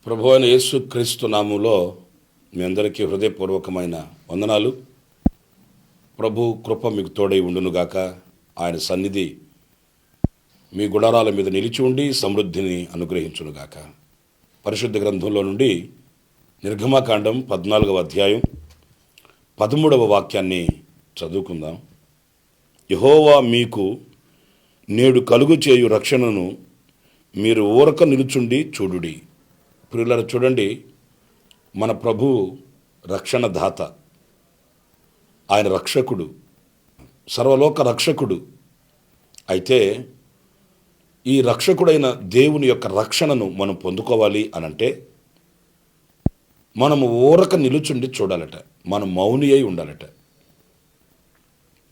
ప్రభువైన యేసు క్రీస్తు నామములో మీ అందరికీ హృదయపూర్వకమైన వందనాలు. ప్రభు కృప మీకు తోడై ఉండునుగాక. ఆయన సన్నిధి మీ గుడారాల మీద నిలిచి ఉండి సమృద్ధిని అనుగ్రహించునుగాక. పరిశుద్ధ గ్రంథంలో నుండి నిర్గమకాండం 14వ అధ్యాయం 13వ వాక్యాన్ని చదువుకుందాం. యెహోవా మీకు నేడు కలుగు చేయు రక్షణను మీరు ఊరక నిలుచుండి చూడుడి. ప్రియులారా, చూడండి, మన ప్రభు రక్షణ దాత, ఆయన రక్షకుడు, సర్వలోక రక్షకుడు. అయితే ఈ రక్షకుడైన దేవుని యొక్క రక్షణను మనం పొందుకోవాలి అనంటే మనము ఊరక నిలుచుండి చూడాలట. మనం మౌని అయి ఉండాలట.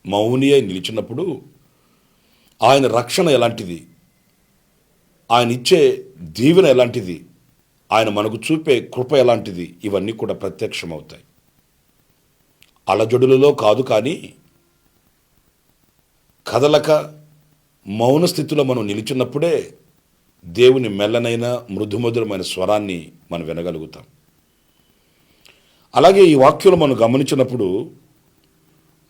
మౌని అయి నిలిచినప్పుడు ఆయన రక్షణ ఎలాంటిది, ఆయన ఇచ్చే దీవెన ఎలాంటిది, ఆయన మనకు చూపే కృప ఎలాంటిది, ఇవన్నీ కూడా ప్రత్యక్షమవుతాయి. అలజడులలో కాదు, కానీ కదలక మౌన స్థితిలో మనం నిలిచినప్పుడే దేవుని మెల్లనైన మృదుమధురమైన స్వరాన్ని మనం వినగలుగుతాం. అలాగే ఈ వాక్యంలో మనం గమనించినప్పుడు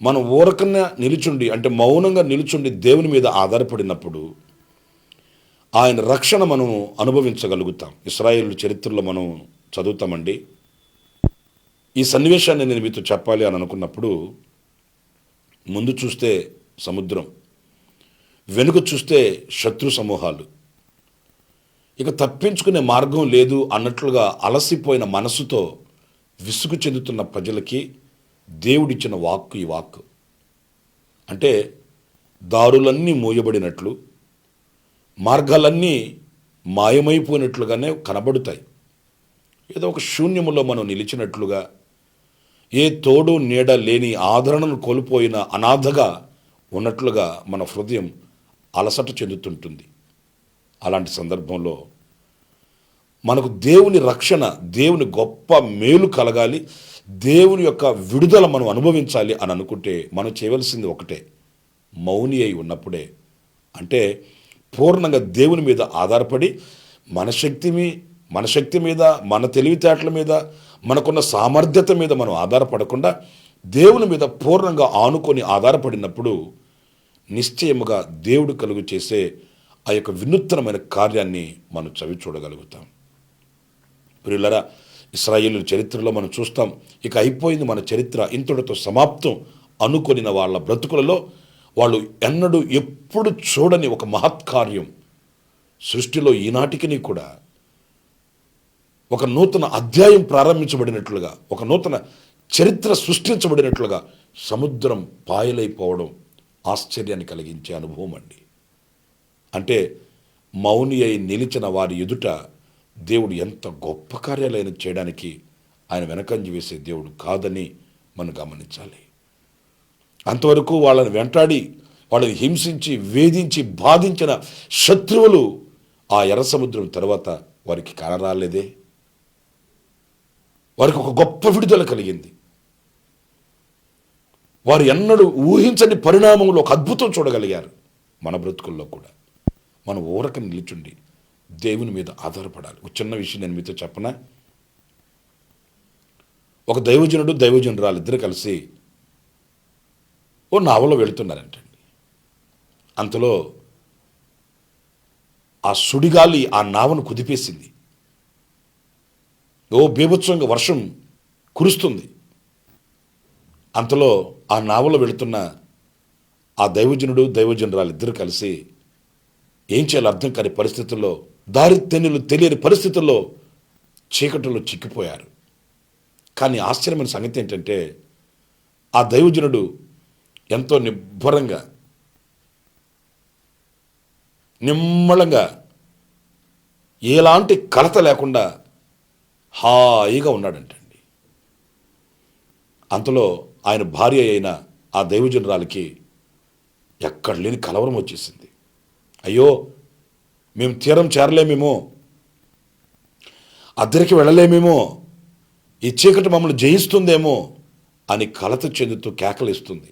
మనం ఊరకన్నా నిలుచుండి, అంటే మౌనంగా నిలుచుండి దేవుని మీద ఆధారపడినప్పుడు ఆయన రక్షణ మనం అనుభవించగలుగుతాం. ఇశ్రాయేలు చరిత్రలో మనం చదువుతామండి. ఈ సన్నివేశాన్ని నేను మీతో చెప్పాలి అని అనుకున్నప్పుడు, ముందు చూస్తే సముద్రం, వెనుక చూస్తే శత్రు సమూహాలు, ఇక తప్పించుకునే మార్గం లేదు అన్నట్లుగా అలసిపోయిన మనసుతో విసుగు చెందుతున్న ప్రజలకి దేవుడిచ్చిన వాక్కు ఈ వాక్కు. అంటే దారులన్నీ మూయబడినట్లు, మార్గాలన్నీ మాయమైపోయినట్లుగానే కనబడుతాయి. ఏదో ఒక శూన్యములో మనం నిలిచినట్లుగా, ఏ తోడు నీడ లేని ఆదరణను కోల్పోయిన అనాథగా ఉన్నట్లుగా మన హృదయం అలసట చెందుతుంటుంది. అలాంటి సందర్భంలో మనకు దేవుని రక్షణ, దేవుని గొప్ప మేలు కలగాలి, దేవుని యొక్క విడుదల మనం అనుభవించాలి అని అనుకుంటే మనం చేయవలసింది ఒకటే, మౌని అయి ఉన్నప్పుడే. అంటే పూర్ణంగా దేవుని మీద ఆధారపడి మన శక్తి మీద, మన తెలివితేటల మీద, మనకున్న సామర్థ్యత మీద మనం ఆధారపడకుండా దేవుని మీద పూర్ణంగా ఆనుకొని ఆధారపడినప్పుడు నిశ్చయముగా దేవుడు కలుగు చేసే ఆ యొక్క వినూత్నమైన కార్యాన్ని మనం చవి చూడగలుగుతాం. ప్రియులారా, ఇశ్రాయేలు చరిత్రలో మనం చూస్తాం, ఇక అయిపోయింది మన చరిత్ర, ఇంతటితో సమాప్తం అనుకొనిన వాళ్ళ బ్రతుకులలో వాళ్ళు ఎన్నడూ ఎప్పుడు చూడని ఒక మహత్కార్యం సృష్టిలో ఈనాటికి కూడా ఒక నూతన అధ్యాయం ప్రారంభించబడినట్లుగా, ఒక నూతన చరిత్ర సృష్టించబడినట్లుగా సముద్రం పాయలైపోవడం ఆశ్చర్యాన్ని కలిగించే అనుభవం అండి. అంటే మౌని అయి నిలిచిన వారి ఎదుట దేవుడు ఎంత గొప్ప కార్యాలైన చేయడానికి ఆయన వెనకంజ వేసే దేవుడు కాదని మనం గమనించాలి. అంతవరకు వాళ్ళని వెంటాడి, వాళ్ళని హింసించి, వేధించి, బాధించిన శత్రువులు ఆ ఎర్ర సముద్రం తర్వాత వారికి కానరాలేదే. వారికి ఒక గొప్ప విడుదల కలిగింది. వారు ఎన్నడూ ఊహించని పరిణామంలో ఒక అద్భుతం చూడగలిగారు. మన బ్రతుకుల్లో కూడా మనం ఊరక నిలిచుండి దేవుని మీద ఆధారపడాలి. ఒక చిన్న విషయం నేను మీతో చెప్పనా. ఒక దైవజనుడు, దైవజనురాలు ఇద్దరు కలిసి ఓ నావలో వెళుతున్నారంటండి. అంతలో ఆ సుడిగాలి ఆ నావను కుదిపేసింది. ఓ బీభత్సంగా వర్షం కురుస్తుంది. అంతలో ఆ నావలో వెళుతున్న ఆ దైవజనుడు, దైవజనురాలు ఇద్దరు కలిసి ఏం చేయాలో అర్థం కాని పరిస్థితుల్లో, దారి తెన్నులు తెలియని పరిస్థితుల్లో చీకటిలో చిక్కిపోయారు. కానీ ఆశ్చర్యమైన సంగతి ఏంటంటే, ఆ దైవజనుడు ఎంతో నిబ్బరంగా, నిమ్మళంగా, ఎలాంటి కలత లేకుండా హాయిగా ఉన్నాడంటండి. అంతలో ఆయన భార్య అయిన ఆ దైవజనురాలికి ఎక్కడ లేని కలవరం వచ్చేసింది. అయ్యో, మేము తీరం చేరలేమేమో, అద్దరికి వెళ్ళలేమేమో, ఈ చీకటి మమ్మల్ని జయిస్తుందేమో అని కలత చెందుతూ కేకలిస్తుంది.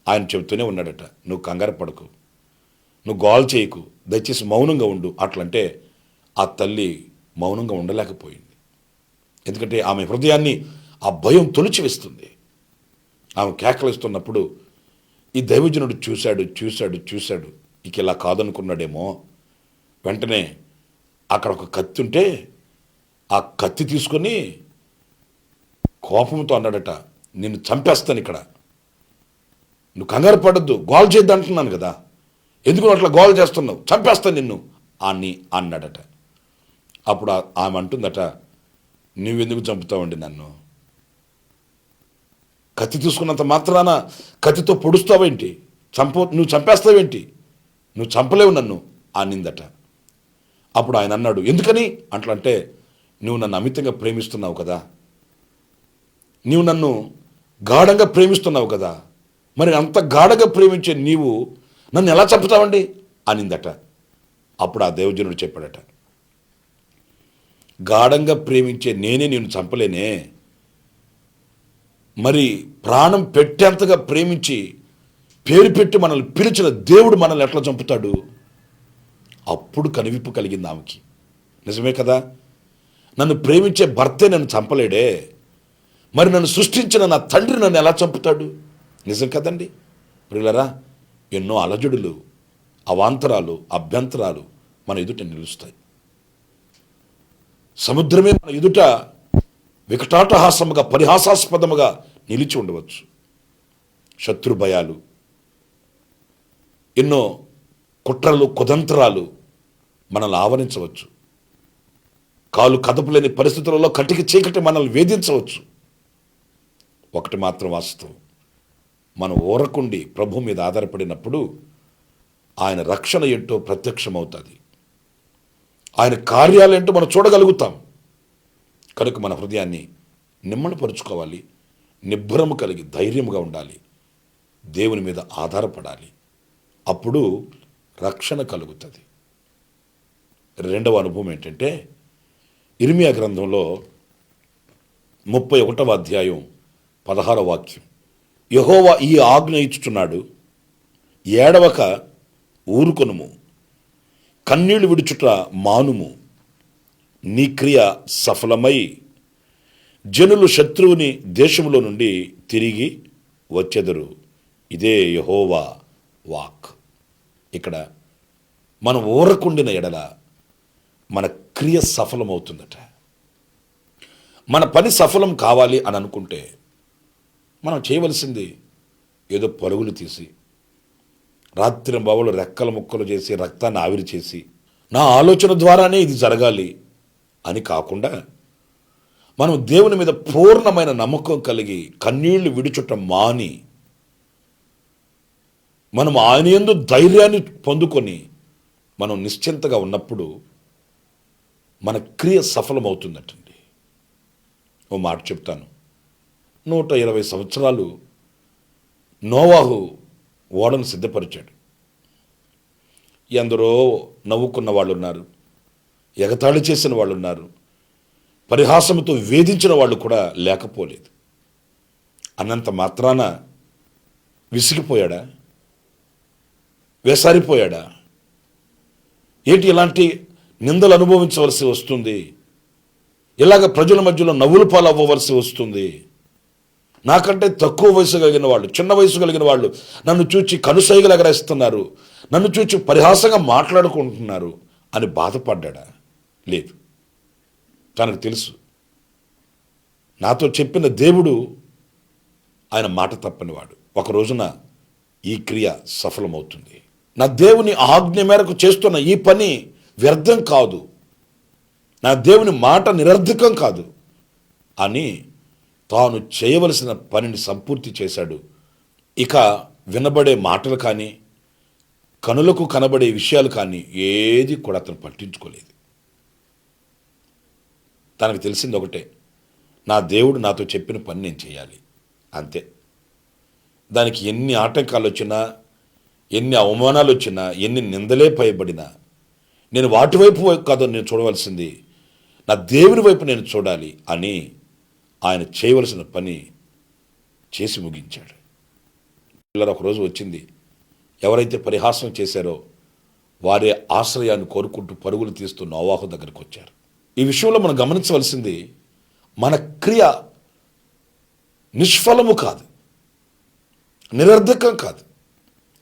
ఆయన చెబుతూనే ఉన్నాడట, నువ్వు కంగారు పడకు, నువ్వు గోల్ చేయకు, దయచేసి మౌనంగా ఉండు. అట్లంటే ఆ తల్లి మౌనంగా ఉండలేకపోయింది. ఎందుకంటే ఆమె హృదయాన్ని ఆ భయం తొలిచివేస్తుంది. ఆమె కేకలిస్తున్నప్పుడు ఈ దైవజనుడు చూశాడు. ఇక ఇలా కాదనుకున్నాడేమో. వెంటనే అక్కడ ఒక కత్తి ఉంటే ఆ కత్తి తీసుకొని కోపంతో అన్నాడట, నిన్ను చంపేస్తాను ఇక్కడ, నువ్వు కంగారు పడద్దు, గోల్ చేద్దాం అంటున్నాను కదా, ఎందుకు అట్లా గోల్ చేస్తున్నావు, చంపేస్తాను నిన్ను అని అన్నాడట. అప్పుడు ఆమె అంటుందట, నువ్వెందుకు చంపుతావండి నన్ను? కత్తి తీసుకున్నంత మాత్రాన కత్తితో పొడుస్తావేంటి? నువ్వు చంపేస్తావేంటి? నువ్వు చంపలేవు నన్ను అనిందట. అప్పుడు ఆయన అన్నాడు, ఎందుకని అట్లంటే, నువ్వు నన్ను అమితంగా ప్రేమిస్తున్నావు కదా, నీవు నన్ను గాఢంగా ప్రేమిస్తున్నావు కదా, మరి అంత గాఢంగా ప్రేమించే నీవు నన్ను ఎలా చంపుతావండి అనిందట. అప్పుడు ఆ దైవజనుడు చెప్పాడట, గాఢంగా ప్రేమించే నేనే నేను చంపలేనే, మరి ప్రాణం పెట్టేంతగా ప్రేమించి పేరు పెట్టి మనల్ని పిలిచిన దేవుడు మనల్ని ఎట్లా చంపుతాడు? అప్పుడు కనువిప్పు కలిగింది ఆమెకి. నిజమే కదా, నన్ను ప్రేమించే భర్తే నన్ను చంపలేడే, మరి నన్ను సృష్టించిన నా తండ్రి నన్ను ఎలా చంపుతాడు? నిజం కదండి ప్రియులరా. ఎన్నో అలజడులు, అవాంతరాలు, అభ్యంతరాలు మన ఎదుట నిలుస్తాయి. సముద్రమే మన ఎదుట వికటాటహాసముగా, పరిహాసాస్పదముగా నిలిచి ఉండవచ్చు. శత్రు భయాలు, ఎన్నో కుట్రలు, కుతంత్రాలు మనల్ని ఆవరించవచ్చు. కాలు కదపలేని పరిస్థితులలో కటికి చీకటి మనల్ని వేధించవచ్చు. ఒకటి మాత్రం వాస్తవం, మనం ఊరకుండి ప్రభు మీద ఆధారపడినప్పుడు ఆయన రక్షణ ఏంటో ప్రత్యక్షమవుతుంది. ఆయన కార్యాలేంటో మనం చూడగలుగుతాం. కనుక మన హృదయాన్ని నిమ్మలపరుచుకోవాలి, నిబ్బరము కలిగి ధైర్యముగా ఉండాలి, దేవుని మీద ఆధారపడాలి. అప్పుడు రక్షణ కలుగుతుంది. రెండవ అనుభవం ఏంటంటే, ఇర్మియా గ్రంథంలో 31వ అధ్యాయం 16వ వాక్యం, యెహోవా ఈ ఆజ్ఞ ఇచ్చుచున్నాడు, ఏడవక ఊరుకొనుము, కన్నీళ్లు విడుచుట మానుము, నీ క్రియ సఫలమై జనులు శత్రువుని దేశంలో నుండి తిరిగి వచ్చెదరు. ఇదే యెహోవా వాక్. ఇక్కడ మనం ఊరకుండిన ఎడల మన క్రియ సఫలమవుతుందట. మన పని సఫలం కావాలి అని అనుకుంటే మనం చేయవలసింది ఏదో పరుగులు తీసి, రాత్రి బావులు రెక్కల ముక్కలు చేసి, రక్తాన్ని ఆవిరి చేసి, నా ఆలోచన ద్వారానే ఇది జరగాలి అని కాకుండా, మనం దేవుని మీద పూర్ణమైన నమ్మకం కలిగి కన్నీళ్లు విడుచుట మాని, మనం ఆయన యందు ధైర్యాన్ని పొందుకొని మనం నిశ్చింతగా ఉన్నప్పుడు మన క్రియ సఫలమవుతుందటండి. ఓ మాట చెప్తాను, 120 సంవత్సరాలు నోవాహు ఓడను సిద్ధపరిచాడు. ఎందరో నవ్వుకున్న వాళ్ళు ఉన్నారు, ఎగతాళి చేసిన వాళ్ళు ఉన్నారు, పరిహాసంతో వేధించిన వాళ్ళు కూడా లేకపోలేదు. అన్నంత మాత్రాన విసిగిపోయాడా? వేసారిపోయాడా? ఏంటి ఇలాంటి నిందలు అనుభవించవలసి వస్తుంది? ఇలాగ ప్రజల మధ్యలో నవ్వులు పాలవ్వవలసి వస్తుంది? నాకంటే తక్కువ వయసు కలిగిన వాళ్ళు, చిన్న వయసు కలిగిన వాళ్ళు నన్ను చూచి కనుసైగలు ఎగరేస్తున్నారు, నన్ను చూచి పరిహాసంగా మాట్లాడుకుంటున్నారు అని బాధపడ్డా? లేదు. తనకు తెలుసు, నాతో చెప్పిన దేవుడు ఆయన మాట తప్పనివాడు. ఒక రోజున ఈ క్రియ సఫలమవుతుంది. నా దేవుని ఆజ్ఞ మేరకు చేస్తున్న ఈ పని వ్యర్థం కాదు, నా దేవుని మాట నిరర్ధకం కాదు అని తాను చేయవలసిన పనిని సంపూర్తి చేశాడు. ఇక వినబడే మాటలు కానీ, కనులకు కనబడే విషయాలు కానీ ఏది కూడా అతను పట్టించుకోలేదు. తనకు తెలిసింది ఒకటే, నా దేవుడు నాతో చెప్పిన పని నేను చేయాలి, అంతే. దానికి ఎన్ని ఆటంకాలు వచ్చినా, ఎన్ని అవమానాలు వచ్చినా, ఎన్ని నిందలే పైబడినా నేను వాటి వైపు కాదు నేను చూడవలసింది, నా దేవుని వైపు నేను చూడాలి అని ఆయన చేయవలసిన పని చేసి ముగించాడు. పిల్లలు ఒకరోజు వచ్చింది, ఎవరైతే పరిహాసం చేశారో వారే ఆశ్రయాన్ని కోరుకుంటూ పరుగులు తీస్తూ నోవాహు దగ్గరికి వచ్చారు. ఈ విషయంలో మనం గమనించవలసింది, మన క్రియ నిష్ఫలము కాదు, నిరర్ధకం కాదు,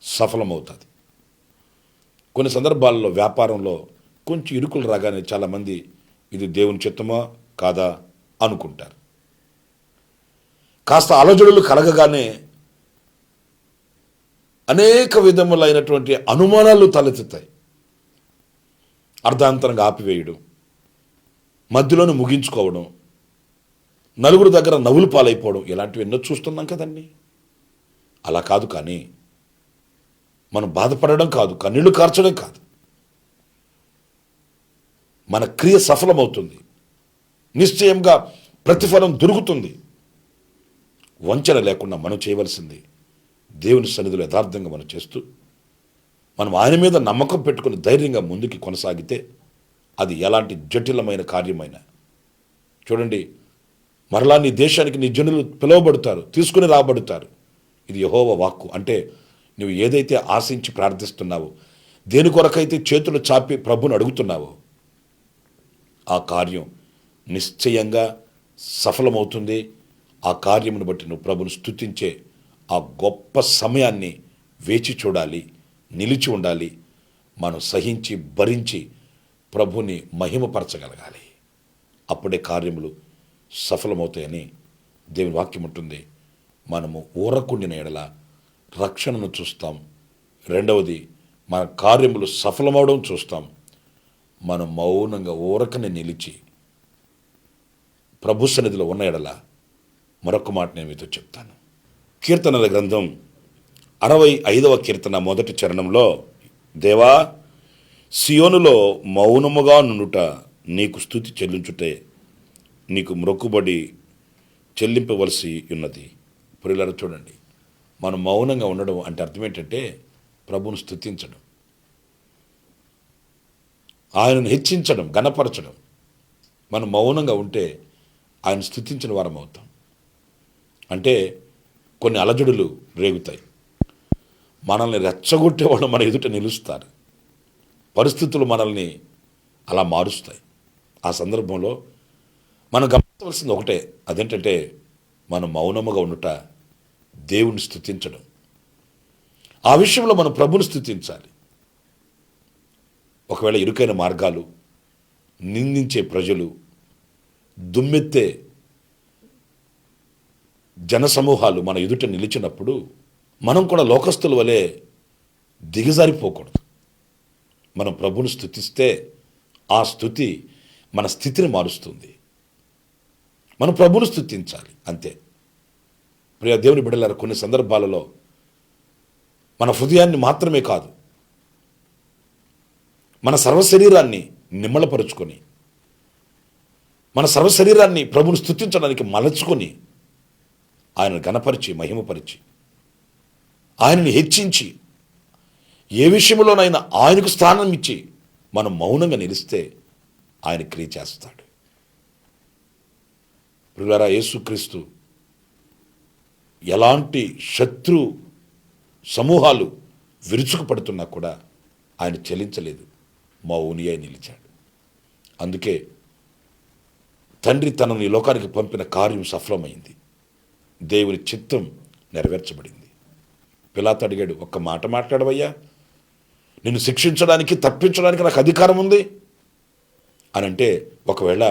సఫలమవుతుంది. కొన్ని సందర్భాల్లో వ్యాపారంలో కొంచెం ఇరుకులు రాగానే చాలామంది ఇది దేవుని చిత్తమా కాదా అనుకుంటారు. కాస్త అలజడులు కలగగానే అనేక విధములైనటువంటి అనుమానాలు తలెత్తుతాయి. అర్ధాంతరంగా ఆపివేయడం, మధ్యలోనే ముగించుకోవడం, నలుగురు దగ్గర నవ్వులు పాలైపోవడం, ఇలాంటివి ఎన్నో చూస్తున్నాం కదండి. అలా కాదు. కానీ మనం బాధపడడం కాదు, కన్నీళ్లు కార్చడం కాదు, మన క్రియ సఫలమవుతుంది, నిశ్చయంగా ప్రతిఫలం దొరుకుతుంది. వంచన లేకుండా మనం చేయవలసింది దేవుని సన్నిధిలో యథార్థంగా మనం చేస్తూ, మనం ఆయన మీద నమ్మకం పెట్టుకుని ధైర్యంగా ముందుకి కొనసాగితే అది ఎలాంటి జటిలమైన కార్యమైనా. చూడండి, మరలా నీ దేశానికి నీ జనులు పిలువబడతారు, తీసుకుని రాబడతారు. ఇది యెహోవా వాక్కు. అంటే నువ్వు ఏదైతే ఆశించి ప్రార్థిస్తున్నావో, దేని కొరకైతే చేతులు చాపి ప్రభుని అడుగుతున్నావో, ఆ కార్యం నిశ్చయంగా సఫలమవుతుంది. ఆ కార్యమును బట్టి నువ్వు ప్రభుని స్తుతించే ఆ గొప్ప సమయాన్ని వేచి చూడాలి, నిలిచి ఉండాలి. మనం సహించి భరించి ప్రభుని మహిమపరచగలగాలి. అప్పుడే కార్యములు సఫలమవుతాయని దేవుని వాక్యం ఉంటుంది. మనము ఊరకుండిన ఎడల రక్షణను చూస్తాం. రెండవది, మన కార్యములు సఫలమవడం చూస్తాం. మనం మౌనంగా ఊరకనే నిలిచి ప్రభు సన్నిధిలో ఉన్న ఎడల మరొక మాట నేను మీతో చెప్తాను. కీర్తనల గ్రంథం 65వ కీర్తన మొదటి చరణంలో, దేవా, సియోనులో మౌనముగా నుండుట నీకు స్తుతి చెల్లించుటే నీకు మొక్కుబడి చెల్లింపవలసి ఉన్నది. ప్రియులారా, చూడండి, మనం మౌనంగా ఉండడం అంటే అర్థం ఏంటంటే ప్రభువును స్తుతించడం, ఆయనను హెచ్చించడం, ఘనపరచడం. మనం మౌనంగా ఉంటే ఆయన స్తుతించిన వారం అవుతాం. అంటే కొన్ని అలజడులు రేగుతాయి, మనల్ని రెచ్చగొట్టేవాళ్ళు మన ఎదుట నిలుస్తారు, పరిస్థితులు మనల్ని అలా మారుస్తాయి. ఆ సందర్భంలో మనం గమనించవలసింది ఒకటే, అదేంటంటే మనం మౌనముగా ఉండుట, దేవుని స్తుతించడం. ఆ విషయంలో మనం ప్రభుని స్తుతించాలి. ఒకవేళ ఇరుకైన మార్గాలు, నిందించే ప్రజలు, దుమ్మెత్తే జనసమూహాలు మన ఎదుట నిలిచినప్పుడు మనం కూడా లోకస్తుల వలె దిగజారిపోకూడదు. మనం ప్రభుని స్తుతిస్తే ఆ స్తుతి మన స్థితిని మారుస్తుంది. మనం ప్రభుని స్తుతించాలి, అంతే. ప్రియ దేవుని బిడ్డలారా, కొన్ని సందర్భాలలో మన హృదయాన్ని మాత్రమే కాదు, మన సర్వశరీరాన్ని నిమ్మళపరుచుకొని, మన సర్వశరీరాన్ని ప్రభుని స్తుతించడానికి మలచుకొని, ఆయనను ఘనపరిచి, మహిమపరిచి, ఆయనని హెచ్చించి, ఏ విషయంలోనైనా ఆయనకు స్థానం ఇచ్చి మనం మౌనంగా నిలిస్తే ఆయన క్రియ చేస్తాడు. ప్రియులారా, యేసుక్రీస్తు ఎలాంటి శత్రు సమూహాలు విరుచుకుపడుతున్నా కూడా ఆయన చెలించలేదు, మౌనియై నిలిచాడు. అందుకే తండ్రి తనను ఈ లోకానికి పంపిన కార్యం సఫలమైంది, దేవుని చిత్తం నెరవేర్చబడింది. పిలాతు అడిగాడు, ఒక్క మాట మాట్లాడవయ్యా, నిన్ను శిక్షించడానికి, తప్పించడానికి నాకు అధికారం ఉంది అని. అంటే ఒకవేళ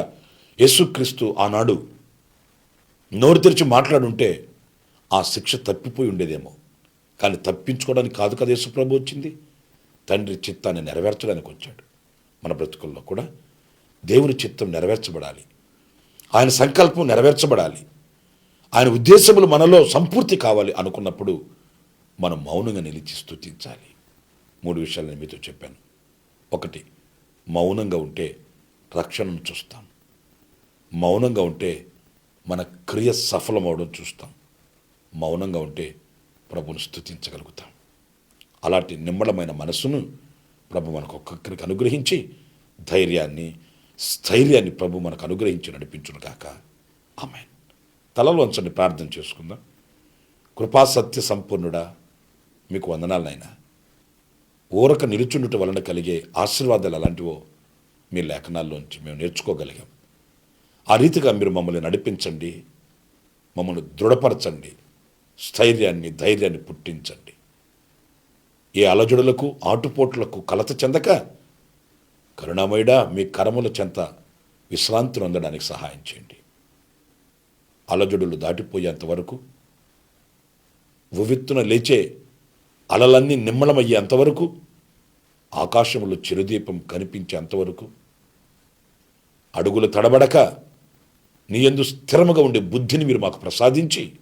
యేసుక్రీస్తు ఆనాడు నోరు తెరిచి మాట్లాడుంటే ఆ శిక్ష తప్పిపోయి ఉండేదేమో. కానీ తప్పించుకోవడానికి కాదు కదా యేసు ప్రభు వచ్చింది, తండ్రి చిత్తాన్ని నెరవేర్చడానికి వచ్చాడు. మన బ్రతుకుల్లో కూడా దేవుని చిత్తం నెరవేర్చబడాలి, ఆయన సంకల్పం నెరవేర్చబడాలి, ఆయన ఉద్దేశములు మనలో సంపూర్తి కావాలి అనుకున్నప్పుడు మనం మౌనంగా నిలిచి స్తుతించాలి. 3 విషయాలు నేను మీతో చెప్పాను. 1, మౌనంగా ఉంటే రక్షణను చూస్తాం. మౌనంగా ఉంటే మన క్రియ సఫలమవడం చూస్తాం. మౌనంగా ఉంటే ప్రభువును స్తుతించగలుగుతాం. అలాంటి నిమ్మళమైన మనస్సును ప్రభు మనకు ఒక్కొక్కరికి అనుగ్రహించి, ధైర్యాన్ని, స్థైర్యాన్ని ప్రభు మనకు అనుగ్రహించి నడిపించును గాక. ఆమేన్. తలలో వంచండి, ప్రార్థన చేసుకుందాం. కృపా సత్య సంపూర్ణుడా, మీకు వందనాలనైనా. ఊరక నిలుచుండుట వలన కలిగే ఆశీర్వాదాలు అలాంటివో మీ లేఖనాల్లోంచి మేము నేర్చుకోగలిగాం. ఆ రీతిగా మీరు మమ్మల్ని నడిపించండి, మమ్మల్ని దృఢపరచండి, స్థైర్యాన్ని ధైర్యాన్ని పుట్టించండి. ఏ అలజడులకు ఆటుపోట్లకు కలత చెందక కరుణామయుడా మీ కరముల చెంత విశ్రాంతి పొందడానికి సహాయం చేయండి. అలజడులు దాటిపోయేంత వరకు, ఉవ్వెత్తున లేచే అలలన్నీ నిమ్మళమయ్యేంతవరకు, ఆకాశంలో చిరుదీపం కనిపించేంతవరకు, అడుగులు తడబడక నీ యందు స్థిరముగా ఉండే బుద్ధిని మీరు మాకు ప్రసాదించి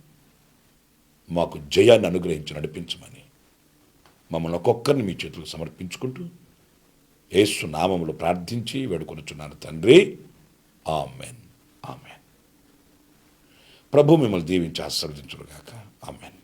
మాకు జయాన్ని అనుగ్రహించి నడిపించమని మమ్మల్ని ఒక్కొక్కరిని మీ చేతులకు సమర్పించుకుంటూ యేసు నామములో ప్రార్థించి వేడుకొనుచున్నాను తండ్రి. ఆమెన్. ఆమెన్. ప్రభు మిమ్మల్ని దీవించి ఆశీర్వదించునుగాక. ఆమెన్.